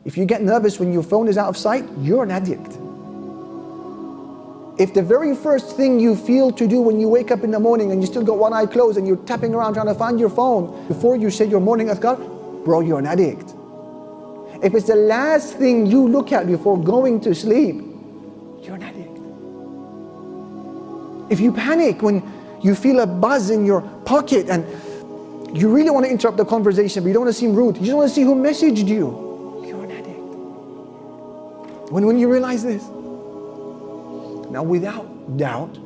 If you get nervous when your phone is out of sight, you're an addict. If the very first thing you feel to do when you wake up in the morning and you still got one eye closed and you're tapping around trying to find your phone before you say your morning adhkar, bro, you're an addict. If it's the last thing you look at before going to sleep, you're an addict. If you panic when you feel a buzz in your pocket and you really want to interrupt the conversation but you don't want to seem rude, you just want to see who messaged you, you're an addict. When you realize this, now without doubt,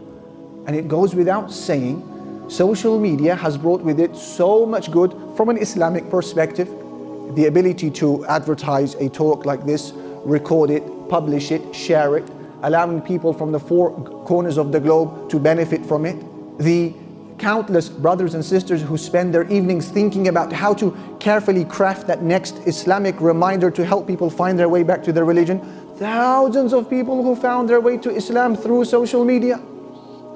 and it goes without saying, social media has brought with it so much good from an Islamic perspective. The ability to advertise a talk like this, record it, publish it, share it, allowing people from the four corners of the globe to benefit from it. The countless brothers and sisters who spend their evenings thinking about how to carefully craft that next Islamic reminder to help people find their way back to their religion. Thousands of people who found their way to Islam through social media.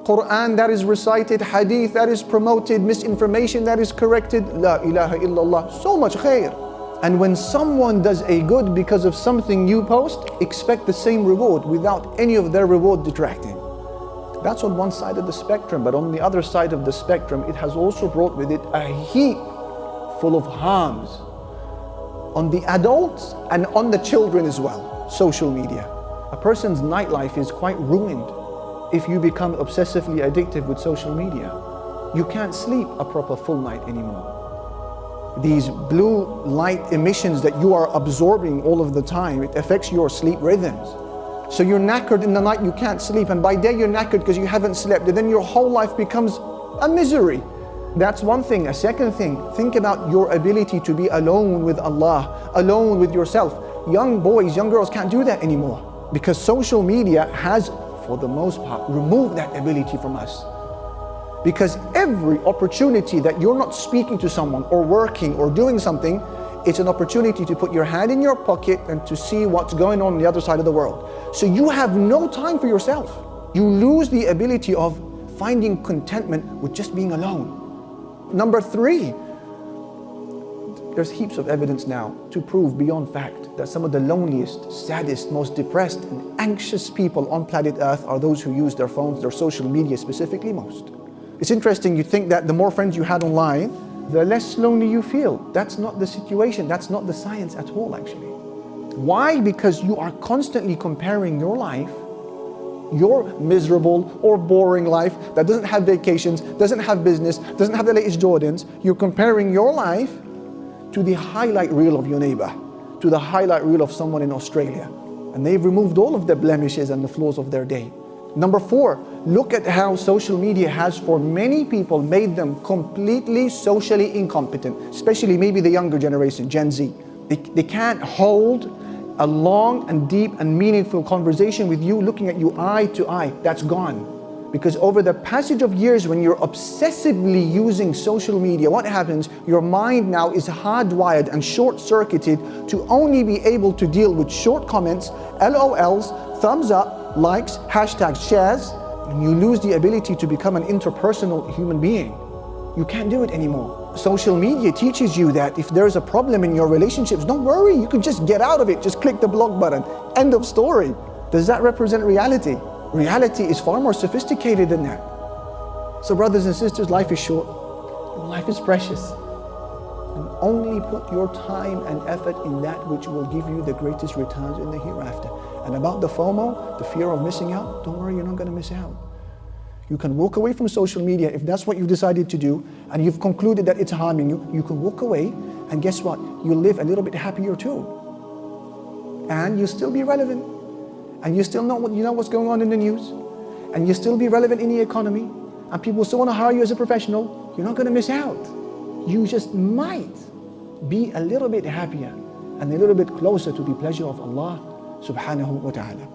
Quran that is recited, hadith that is promoted, misinformation that is corrected. La ilaha illallah. So much khair. And when someone does a good because of something you post, expect the same reward without any of their reward detracting. That's on one side of the spectrum, but on the other side of the spectrum, it has also brought with it a heap full of harms on the adults and on the children as well. Social media. A person's nightlife is quite ruined if you become obsessively addicted with social media. You can't sleep a proper full night anymore. These blue light emissions that you are absorbing all of the time, it affects your sleep rhythms. So you're knackered in the night, you can't sleep, and by day you're knackered because you haven't slept, and then your whole life becomes a misery. That's one thing. A second thing, think about your ability to be alone with Allah, alone with yourself. Young boys, young girls can't do that anymore because social media has, for the most part, removed that ability from us. Because every opportunity that you're not speaking to someone or working or doing something, it's an opportunity to put your hand in your pocket and to see what's going on the other side of the world. So you have no time for yourself. You lose the ability of finding contentment with just being alone. Number 3, there's heaps of evidence now to prove beyond fact that some of the loneliest, saddest, most depressed and anxious people on planet Earth are those who use their phones, their social media specifically most. It's interesting, you think that the more friends you had online, the less lonely you feel. That's not the situation, that's not the science at all actually. Why? Because you are constantly comparing your life, your miserable or boring life that doesn't have vacations, doesn't have business, doesn't have the latest Jordans. You're comparing your life to the highlight reel of your neighbor, to the highlight reel of someone in Australia. And they've removed all of the blemishes and the flaws of their day. Number 4, look at how social media has for many people made them completely socially incompetent, especially maybe the younger generation, Gen Z. They can't hold a long and deep and meaningful conversation with you, looking at you eye to eye. That's gone. Because over the passage of years, when you're obsessively using social media, what happens? Your mind now is hardwired and short-circuited to only be able to deal with short comments, LOLs, thumbs up, likes, hashtags, shares, and you lose the ability to become an interpersonal human being. You can't do it anymore. Social media teaches you that if there's a problem in your relationships, don't worry, you can just get out of it. Just click the block button. End of story. Does that represent reality? Reality is far more sophisticated than that. So brothers and sisters, life is short. Life is precious. And only put your time and effort in that which will give you the greatest returns in the hereafter. And about the FOMO, the fear of missing out, don't worry, you're not going to miss out. You can walk away from social media if that's what you've decided to do and you've concluded that it's harming you. You can walk away and guess what? You'll live a little bit happier too. And you'll still be relevant. And you still know what's going on in the news. And you'll still be relevant in the economy. And people still want to hire you as a professional. You're not going to miss out. You just might be a little bit happier and a little bit closer to the pleasure of Allah subhanahu wa ta'ala.